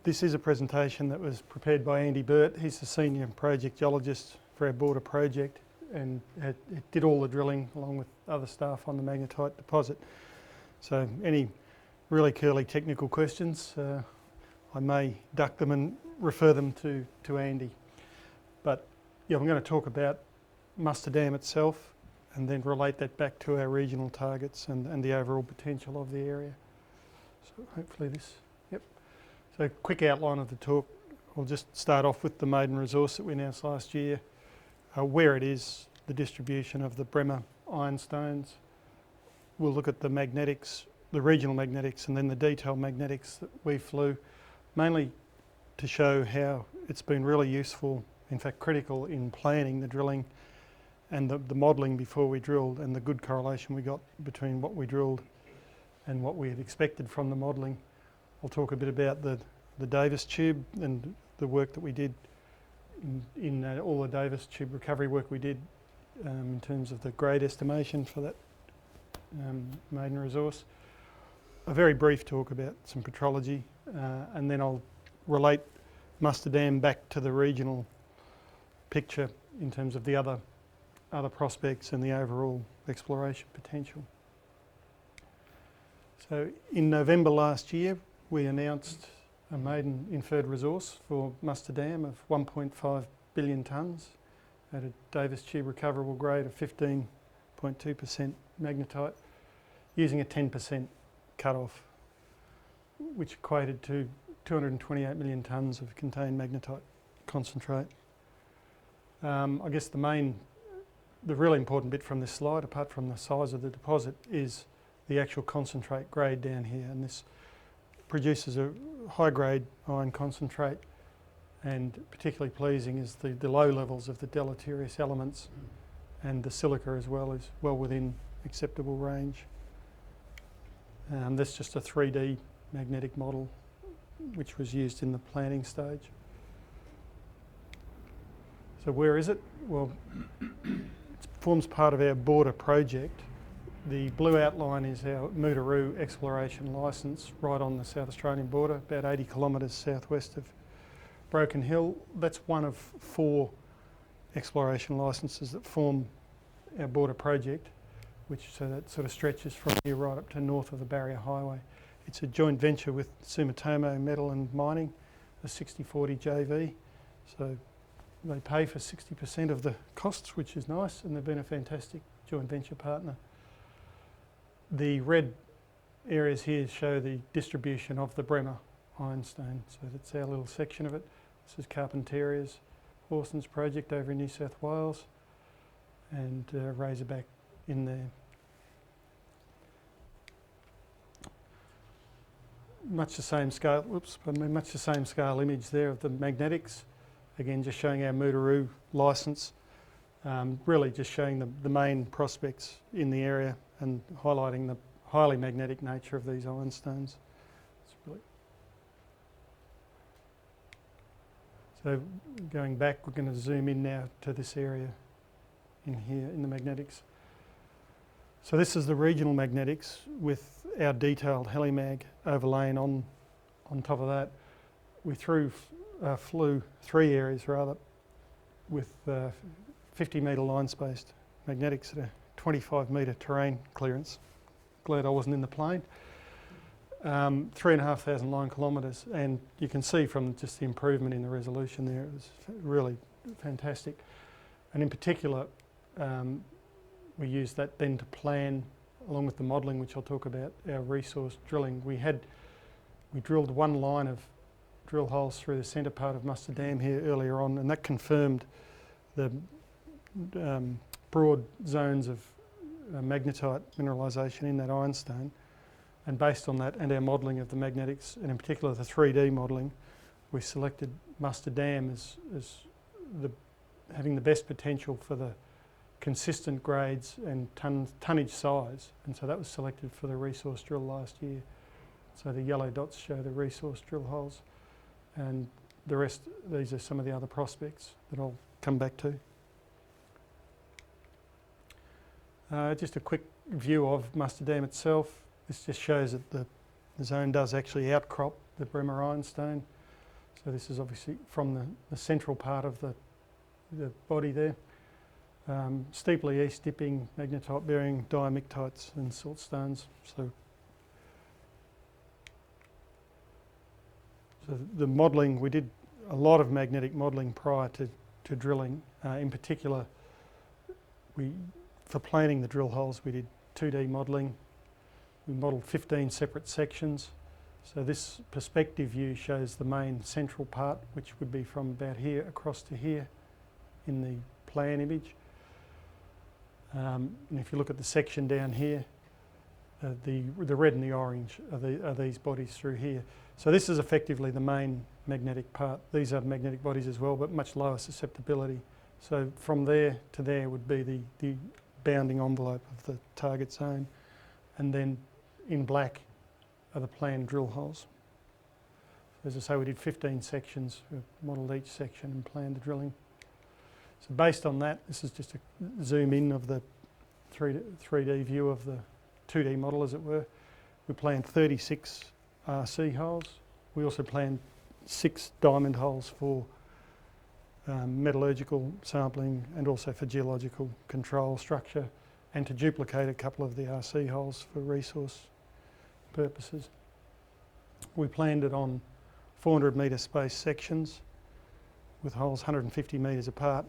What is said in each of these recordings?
This is a presentation that was prepared by Andy Burtt. He's the senior project geologist for our border project, and it did all the drilling along with other staff on the magnetite deposit. So any really curly technical questions, I may duck them and refer them to Andy. But yeah, I'm going to talk about Mustard Dam itself and then relate that back to our regional targets and the overall potential of the area. So hopefully this, yep. So quick outline of the talk. I'll just start off with the maiden resource that we announced last year, where it is, the distribution of the Bremer ironstones. We'll look at the magnetics, the regional magnetics, and then the detailed magnetics that we flew, mainly to show how it's been really useful, in fact critical, in planning the drilling and the modelling before we drilled, and the good correlation we got between what we drilled and what we had expected from the modelling. I'll talk a bit about the Davis tube and the work that we did in all the Davis tube recovery work we did in terms of the grade estimation for that maiden resource. A very brief talk about some petrology, and then I'll relate Mustard Dam back to the regional picture in terms of the other prospects and the overall exploration potential. So in November last year, we announced a maiden inferred resource for Mustard Dam of 1.5 billion tonnes at a Davis tube recoverable grade of 15.2% magnetite, using a 10% cut-off, which equated to 228 million tonnes of contained magnetite concentrate. I guess the really important bit from this slide, apart from the size of the deposit, is the actual concentrate grade down here, and this produces a high-grade iron concentrate, and particularly pleasing is the low levels of the deleterious elements, and the silica as well is well within acceptable range. That's just a 3D magnetic model which was used in the planning stage. So where is it? Well, it forms part of our border project. The blue outline is our Mutooroo Exploration licence right on the South Australian border, about 80 kilometres southwest of Broken Hill. That's one of 4 exploration licences that form our border project, so that sort of stretches from here right up to north of the Barrier Highway. It's a joint venture with Sumitomo Metal and Mining, a 60-40 JV. So they pay for 60% of the costs, which is nice, and they've been a fantastic joint venture partner. The red areas here show the distribution of the Bremer ironstone. So that's our little section of it. This is Carpenteria's Horson's project over in New South Wales, and Razorback in there. Much the same scale, much the same scale image there of the magnetics. Again, just showing our Mutooroo licence, really just showing the main prospects in the area and highlighting the highly magnetic nature of these ironstones. So going back, we're going to zoom in now to this area in here in the magnetics. So this is the regional magnetics with our detailed Heli-mag overlaying on top of that. We flew 3 areas rather with 50 metre line spaced magnetics at a 25 metre terrain clearance. Glad I wasn't in the plane. 3,500 line kilometres, and you can see from just the improvement in the resolution there, it was really fantastic. And in particular, we used that then to plan, along with the modelling, which I'll talk about, our resource drilling. We drilled 1 line of drill holes through the centre part of Mustard Dam here earlier on, and that confirmed the broad zones of magnetite mineralisation in that ironstone. And based on that and our modelling of the magnetics, and in particular the 3D modelling, we selected Mustard Dam as having the best potential for the consistent grades and tonnage size, and so that was selected for the resource drill last year. So the yellow dots show the resource drill holes, and the rest, these are some of the other prospects that I'll come back to. Just a quick view of Mustard Dam itself. This just shows that the zone does actually outcrop the Bremer ironstone. So this is obviously from the central part of the body there. Steeply east dipping magnetite bearing diamictites and siltstones. So the modelling, we did a lot of magnetic modelling prior to drilling. In particular, for planning the drill holes, we did 2D modelling. We modelled 15 separate sections. So this perspective view shows the main central part, which would be from about here across to here in the plan image. And if you look at the section down here, the red and the orange are these bodies through here. So this is effectively the main magnetic part. These are magnetic bodies as well, but much lower susceptibility. So from there to there would be the bounding envelope of the target zone. And then in black are the planned drill holes. As I say, we did 15 sections, we modelled each section and planned the drilling. So based on that, this is just a zoom in of the 3D view of the 2D model, as it were. We planned 36 RC holes. We also planned 6 diamond holes for metallurgical sampling and also for geological control structure, and to duplicate a couple of the RC holes for resource purposes. We planned it on 400 metre space sections with holes 150 metres apart,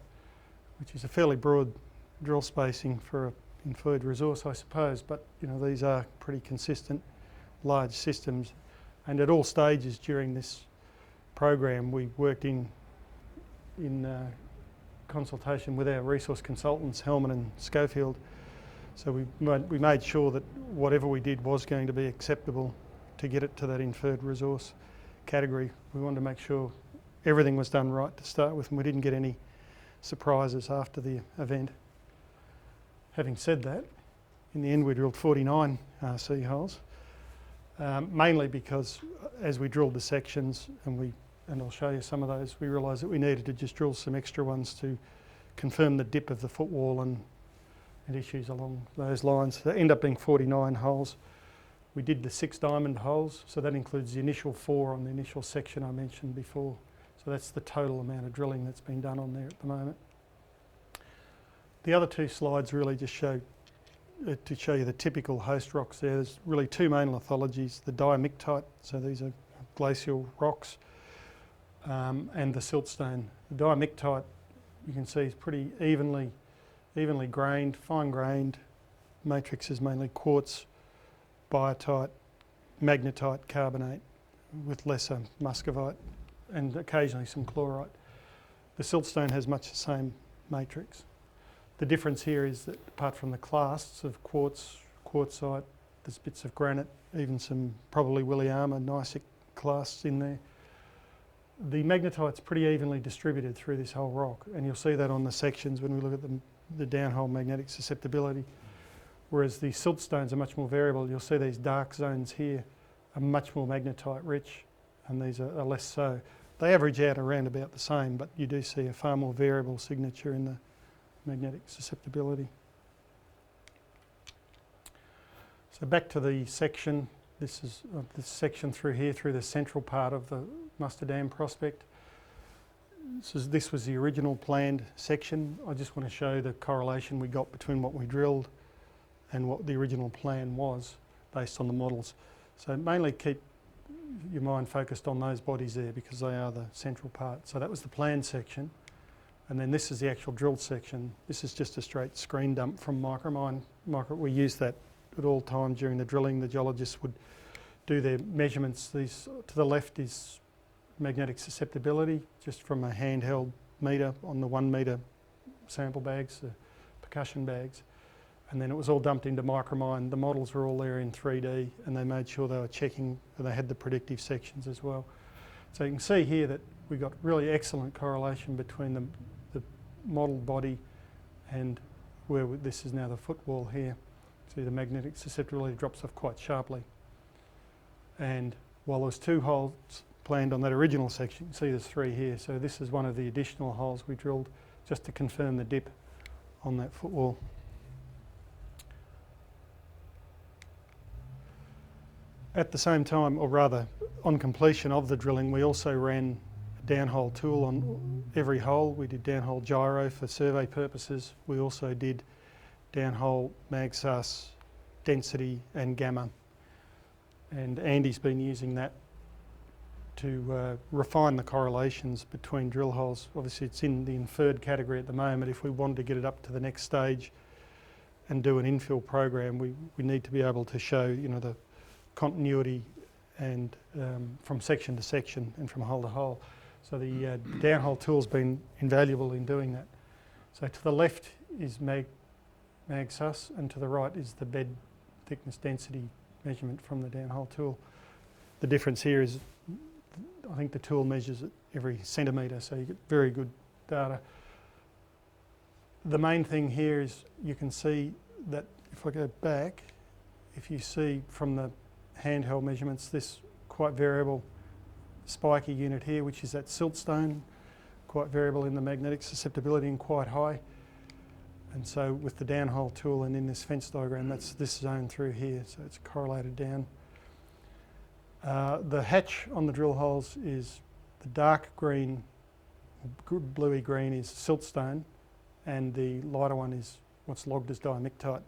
which is a fairly broad drill spacing for an inferred resource, I suppose, but you know, these are pretty consistent large systems. And at all stages during this program, we worked in consultation with our resource consultants, Hellman and Schofield. So we made sure that whatever we did was going to be acceptable to get it to that inferred resource category. We wanted to make sure everything was done right to start with, and we didn't get any surprises after the event. Having said that, in the end we drilled 49 RC holes, mainly because as we drilled the sections, and I'll show you some of those, we realised that we needed to just drill some extra ones to confirm the dip of the footwall and issues along those lines. So they end up being 49 holes. We did the 6 diamond holes, so that includes the initial 4 on the initial section I mentioned before. So that's the total amount of drilling that's been done on there at the moment. The other 2 slides really just show, to show you the typical host rocks there. There's really 2 main lithologies, the diamictite, so these are glacial rocks, and the siltstone. The diamictite, you can see, is pretty evenly grained, fine-grained. Matrix is mainly quartz, biotite, magnetite, carbonate, with lesser muscovite and occasionally some chlorite. The siltstone has much the same matrix. The difference here is that apart from the clasts of quartz, quartzite, there's bits of granite, even some probably Williama gneissic clasts in there. The magnetite's pretty evenly distributed through this whole rock, and you'll see that on the sections when we look at the downhole magnetic susceptibility. Whereas the siltstones are much more variable. You'll see these dark zones here are much more magnetite rich, and these are less so. They average out around about the same, but you do see a far more variable signature in the magnetic susceptibility. So back to the section. This is this section through here, through the central part of the Muster Dam prospect. This was the original planned section. I just want to show the correlation we got between what we drilled and what the original plan was based on the models. So mainly keep your mind focused on those bodies there because they are the central part. So that was the planned section, and then this is the actual drilled section. This is just a straight screen dump from Micromine. We use that at all times during the drilling. The geologists would do their measurements. These to the left is magnetic susceptibility, just from a handheld meter on the 1 metre sample bags, the percussion bags. And then it was all dumped into Micromine. The models were all there in 3D, and they made sure they were checking, and they had the predictive sections as well. So you can see here that we got really excellent correlation between the modelled body and where this is now the footwall here. See, the magnetic susceptibility drops off quite sharply. And while there's 2 holes planned on that original section, you can see there's 3 here. So this is one of the additional holes we drilled just to confirm the dip on that footwall. At the same time, or rather on completion of the drilling, we also ran downhole tool on every hole. We did downhole gyro for survey purposes. We also did downhole magsus, density and gamma. And Andy's been using that to refine the correlations between drill holes. Obviously it's in the inferred category at the moment. If we wanted to get it up to the next stage and do an infill program, we need to be able to show, you know, the continuity and from section to section and from hole to hole. So the downhole tool's been invaluable in doing that. So to the left is magsus and to the right is the bed thickness density measurement from the downhole tool. The difference here is I think the tool measures it every centimetre, so you get very good data. The main thing here is you can see that if I go back, if you see from the handheld measurements this quite variable spiky unit here, which is that siltstone, quite variable in the magnetic susceptibility and quite high. And so with the downhole tool and in this fence diagram, that's this zone through here, so it's correlated down. The hatch on the drill holes is the dark green, bluey green is siltstone, and the lighter one is what's logged as diamictite.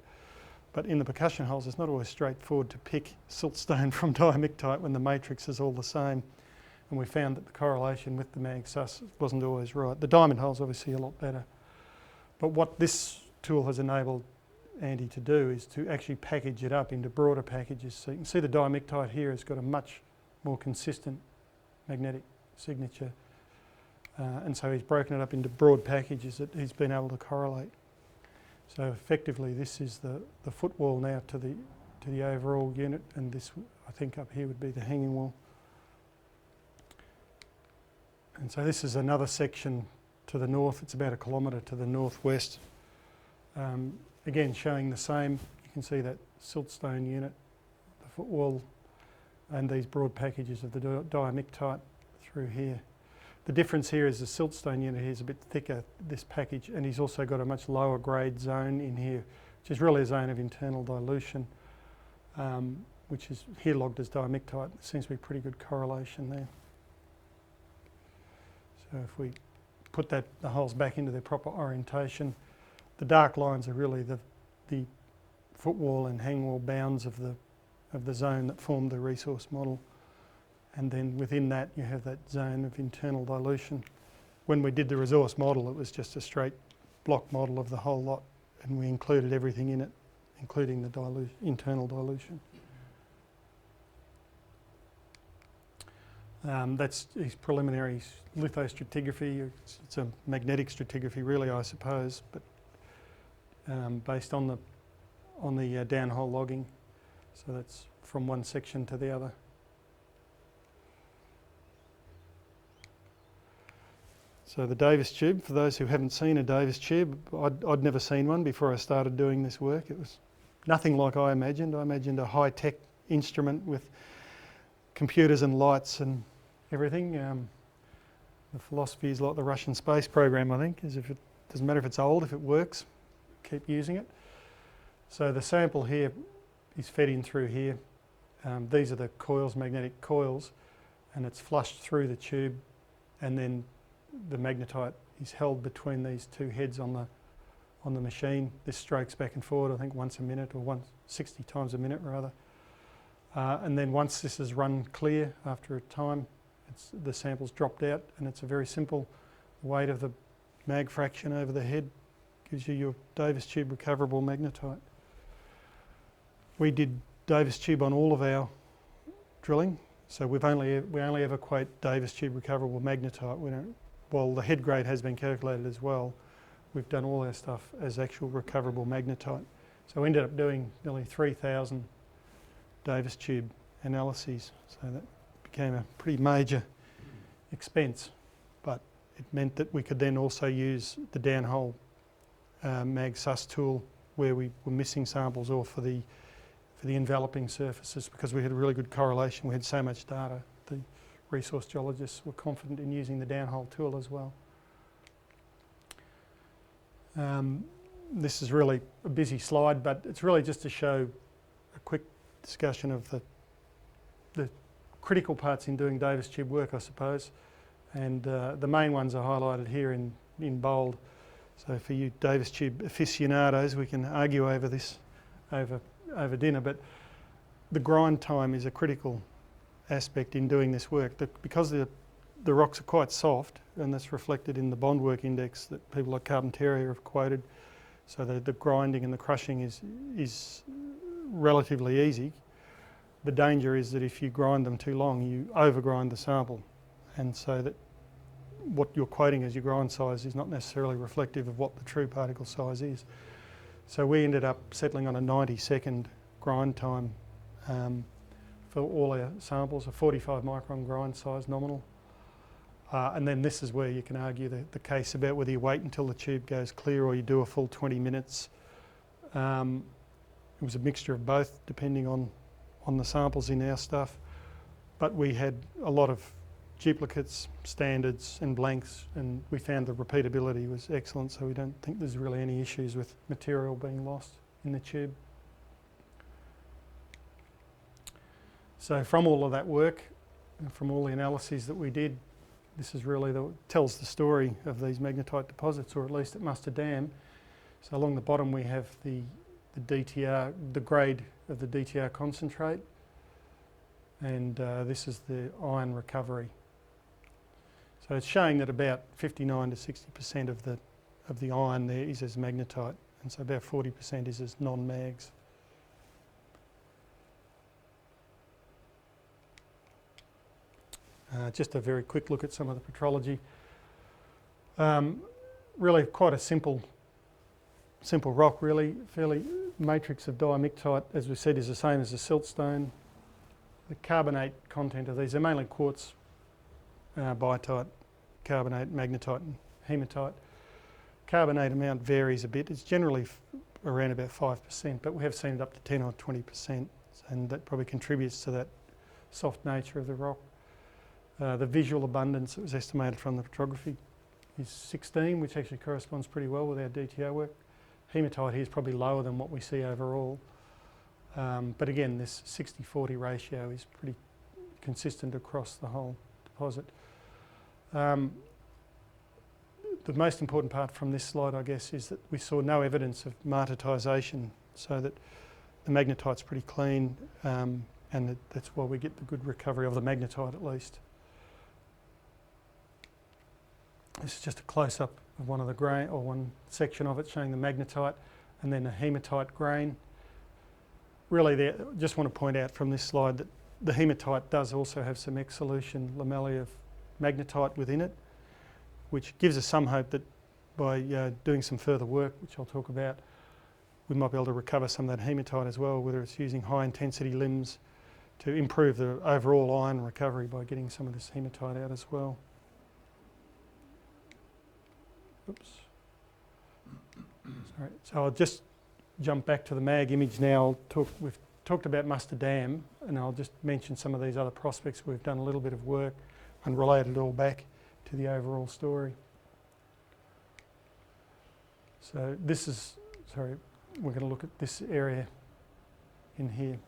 But in the percussion holes, it's not always straightforward to pick siltstone from diamictite when the matrix is all the same. And we found that the correlation with the magsus wasn't always right. The diamond hole's obviously a lot better. But what this tool has enabled Andy to do is to actually package it up into broader packages. So you can see the diamictite here has got a much more consistent magnetic signature. And so he's broken it up into broad packages that he's been able to correlate. So effectively this is the footwall now to the overall unit, and this I think up here would be the hanging wall. And so this is another section to the north. It's about 1 kilometre to the northwest. Again, showing the same. You can see that siltstone unit, the footwall, and these broad packages of the diamictite through here. The difference here is the siltstone unit here is a bit thicker, this package, and he's also got a much lower grade zone in here, which is really a zone of internal dilution, which is here logged as diamictite. There seems to be pretty good correlation there. So if we put the holes back into their proper orientation, the dark lines are really the footwall and hanging wall bounds of the zone that formed the resource model. And then within that you have that zone of internal dilution. When we did the resource model, it was just a straight block model of the whole lot, and we included everything in it, including the internal dilution. That's his preliminary lithostratigraphy. It's a magnetic stratigraphy really, I suppose, but based on the downhole logging. So that's from one section to the other. So the Davis tube, for those who haven't seen a Davis tube, I'd never seen one before I started doing this work. It was nothing like I imagined. I imagined a high-tech instrument with computers and lights and everything. The philosophy is like the Russian space program, I think, is if it doesn't matter if it's old, if it works, keep using it. So the sample here is fed in through here. These are the coils, magnetic coils, and it's flushed through the tube, and then the magnetite is held between these two heads on the machine. This strokes back and forward, I think once a minute, or 60 times a minute rather. And then once this is run clear after a time, the sample's dropped out, and it's a very simple weight of the mag fraction over the head gives you your Davis tube recoverable magnetite. We did Davis tube on all of our drilling, so we only ever quote Davis tube recoverable magnetite. We don't. Well, the head grade has been calculated as well. We've done all our stuff as actual recoverable magnetite. So we ended up doing nearly 3,000 Davis tube analyses. So that became a pretty major expense, but it meant that we could then also use the downhole magsus tool where we were missing samples, or for the enveloping surfaces, because we had a really good correlation. We had so much data. The resource geologists were confident in using the downhole tool as well. This is really a busy slide, but it's really just to show a quick discussion of the critical parts in doing Davis tube work, I suppose. And the main ones are highlighted here in bold. So for you Davis tube aficionados, we can argue over this over dinner, but the grind time is a critical aspect in doing this work. Because the rocks are quite soft, and that's reflected in the bond work index that people like Carpentaria have quoted, so the grinding and the crushing is relatively easy. The danger is that if you grind them too long, you overgrind the sample, and so that what you're quoting as your grind size is not necessarily reflective of what the true particle size is. So we ended up settling on a 90-second grind time for all our samples, a 45 micron grind size nominal. And then this is where you can argue the case about whether you wait until the tube goes clear or you do a full 20 minutes. It was a mixture of both depending on the samples in our stuff, but we had a lot of duplicates, standards and blanks, and we found the repeatability was excellent, so we don't think there's really any issues with material being lost in the tube. So from all of that work, and from all the analyses that we did, this is really tells the story of these magnetite deposits, or at least at Mustard Dam. So along the bottom we have the DTR, the grade of the DTR concentrate, and this is the iron recovery. So it's showing that about 59 to 60% of the iron there is as magnetite, and so about 40% is as non-mags. Just a very quick look at some of the petrology. Really quite a simple rock, really. Fairly matrix of diamictite, as we said, is the same as the siltstone. The carbonate content of these are mainly quartz, biotite, carbonate, magnetite and hematite. Carbonate amount varies a bit. It's generally around about 5%, but we have seen it up to 10 or 20%, and that probably contributes to that soft nature of the rock. The visual abundance that was estimated from the petrography is 16, which actually corresponds pretty well with our DTO work. Hematite here is probably lower than what we see overall. But again, this 60-40 ratio is pretty consistent across the whole deposit. The most important part from this slide, I guess, is that we saw no evidence of martitisation, so that the magnetite's pretty clean, and that's why we get the good recovery of the magnetite at least. This is just a close-up of one of the grain, or one section of it showing the magnetite and then a hematite grain. Really, just want to point out from this slide that the hematite does also have some ex-solution lamellae of magnetite within it, which gives us some hope that by doing some further work, which I'll talk about, we might be able to recover some of that hematite as well, whether it's using high-intensity limbs to improve the overall iron recovery by getting some of this hematite out as well. Oops. Sorry. So I'll just jump back to the mag image now. We've talked about Mustard Dam, and I'll just mention some of these other prospects. We've done a little bit of work and related it all back to the overall story. So this is, sorry, we're going to look at this area in here.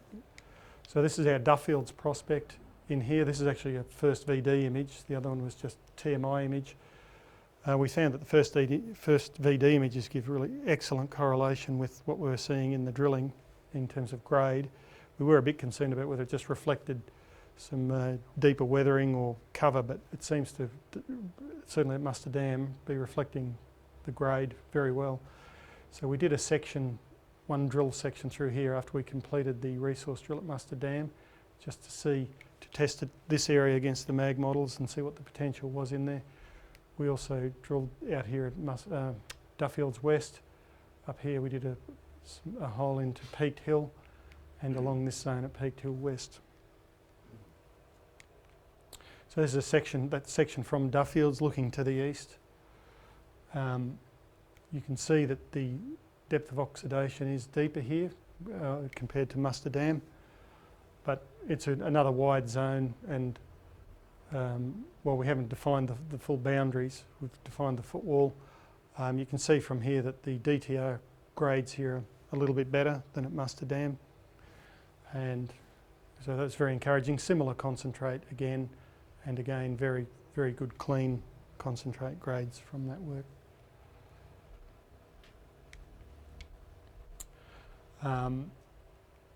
So this is our Duffields prospect in here. This is actually a first VD image. The other one was just TMI image. We found that the first VD images give really excellent correlation with what we were seeing in the drilling in terms of grade. We were a bit concerned about whether it just reflected some deeper weathering or cover, but it seems to, certainly at Mustard Dam, be reflecting the grade very well. So we did a section, one drill section through here after we completed the resource drill at Mustard Dam, just to test this area against the mag models and see what the potential was in there. We also drilled out here at Duffields West. Up here we did a hole into Peaked Hill and along this zone at Peaked Hill West. So this is that section from Duffields looking to the east. You can see that the depth of oxidation is deeper here compared to Mustard Dam, but it's another wide zone, and well, we haven't defined the full boundaries. We've defined the footwall. You can see from here that the DTR grades here are a little bit better than at Mustard Dam, and so that's very encouraging. Similar concentrate again, and again very, very good clean concentrate grades from that work.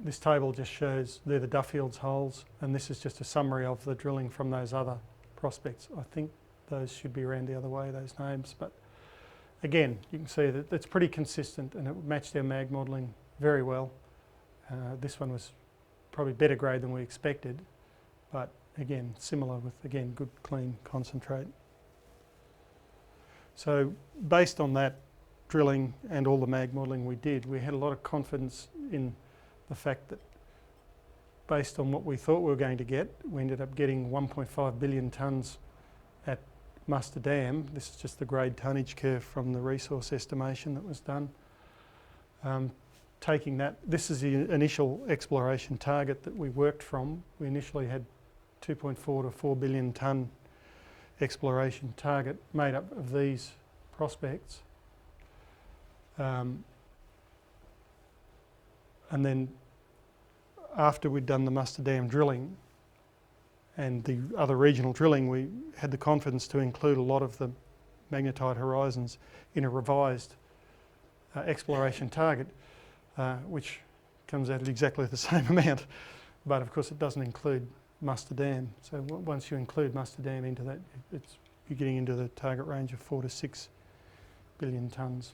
This table just shows they're the Duffields holes, and this is just a summary of the drilling from those other prospects. I think those should be around the other way, those names, but again, you can see that it's pretty consistent and it matched our mag modelling very well. This one was probably better grade than we expected, but again, similar with, again, good clean concentrate. So based on that drilling and all the mag modelling we did, we had a lot of confidence in the fact that based on what we thought we were going to get, we ended up getting 1.5 billion tonnes at Muster Dam. This is just the grade tonnage curve from the resource estimation that was done. Taking that, this is the initial exploration target that we worked from. We initially had 2.4 to 4 billion tonne exploration target made up of these prospects. And then after we'd done the Muster Dam drilling and the other regional drilling, we had the confidence to include a lot of the magnetite horizons in a revised exploration target, which comes out at exactly the same amount, but of course it doesn't include Muster Dam. So once you include Muster Dam into that, you're getting into the target range of 4 to 6 billion tonnes.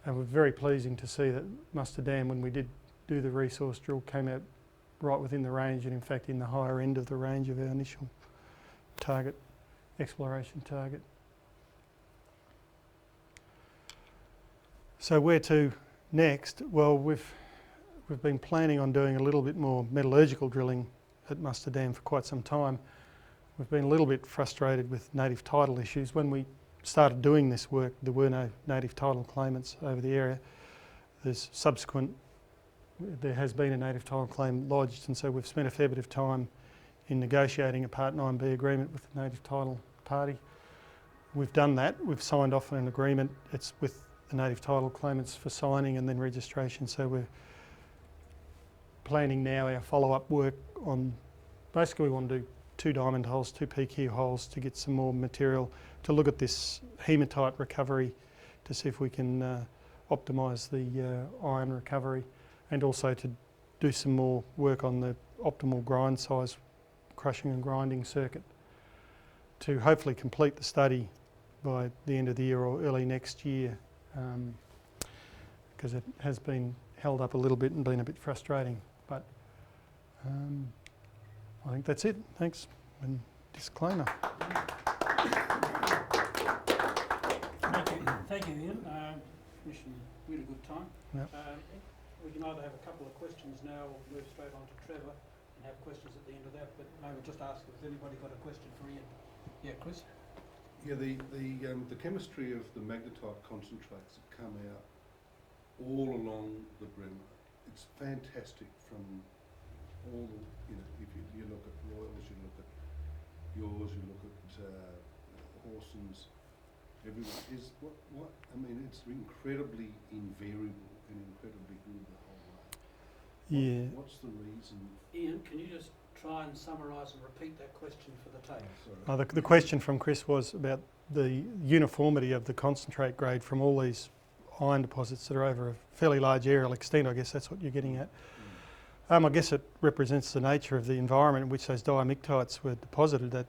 And it was very pleasing to see that Muster Dam, when we did do the resource drill, came out right within the range, and in fact in the higher end of the range of our initial target, exploration target. So where to next? Well, we've been planning on doing a little bit more metallurgical drilling at Muster Dam for quite some time. We've been a little bit frustrated with native title issues. When we started doing this work, there were no native title claimants over the area. There has been a native title claim lodged, and so we've spent a fair bit of time in negotiating a Part 9B agreement with the native title party. We've done that. We've signed off on an agreement. It's with the native title claimants for signing and then registration. So we're planning now our follow-up work on, basically we want to do 2 diamond holes, 2 PQ holes to get some more material to look at this hematite recovery to see if we can optimise the iron recovery, and also to do some more work on the optimal grind size crushing and grinding circuit to hopefully complete the study by the end of the year or early next year, because it has been held up a little bit and been a bit frustrating. But I think that's it. Thanks. And disclaimer. Thank you, Ian. Wishing you a good time. Yep. We can either have a couple of questions now or move straight on to Trevor and have questions at the end of that, but maybe just ask if anybody got a question for Ian. Yeah, Chris? Yeah, the chemistry of the magnetite concentrates that come out all along the brim, it's fantastic from all the, if you look at Royals, you look at yours, you look at Horson's, everyone is, I mean, it's incredibly invariable and incredibly good the whole way. What's the reason? Ian, can you just try and summarise and repeat that question for the tape? The question from Chris was about the uniformity of the concentrate grade from all these iron deposits that are over a fairly large aerial extent. I guess that's what you're getting at. I guess it represents the nature of the environment in which those diamictites were deposited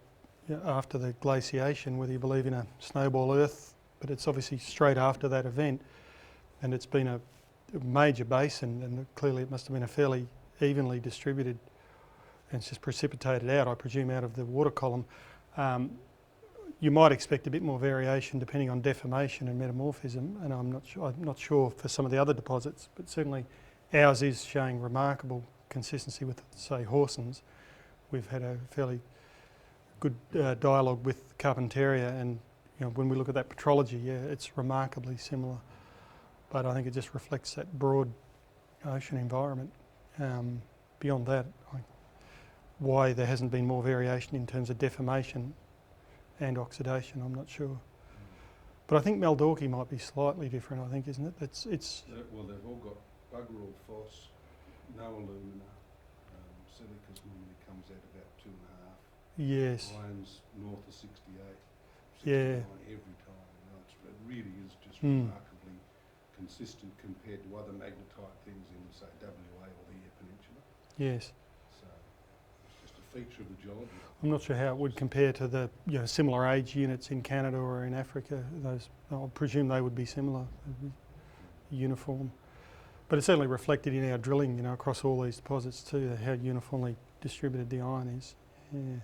after the glaciation, whether you believe in a snowball Earth, but it's obviously straight after that event, and it's been a major basin, and clearly it must have been a fairly evenly distributed, and it's just precipitated out, I presume, out of the water column. You might expect a bit more variation depending on deformation and metamorphism, and I'm not sure for some of the other deposits, but certainly ours is showing remarkable consistency with, say, Horson's. We've had a fairly good dialogue with Carpentaria, and when we look at that petrology, yeah, it's remarkably similar. But I think it just reflects that broad ocean environment. Beyond that, why there hasn't been more variation in terms of deformation and oxidation, I'm not sure. But I think Maldorki might be slightly different, I think, isn't it? Well, they've all got bugger all phos, no alumina. Silica's normally comes out about 2.5. Yes. Iron's north of 68, Yeah. 69 every time. You know, it really is just Mm. remarkably consistent compared to other magnetite things in, say, WA or the Eyre Peninsula. Yes. So it's just a feature of the geology. I'm not sure how it would compare to the similar age units in Canada or in Africa. Those, I presume they would be similar, they'd be uniform. But it's certainly reflected in our drilling, across all these deposits too, how uniformly distributed the iron is. Yeah. Mm.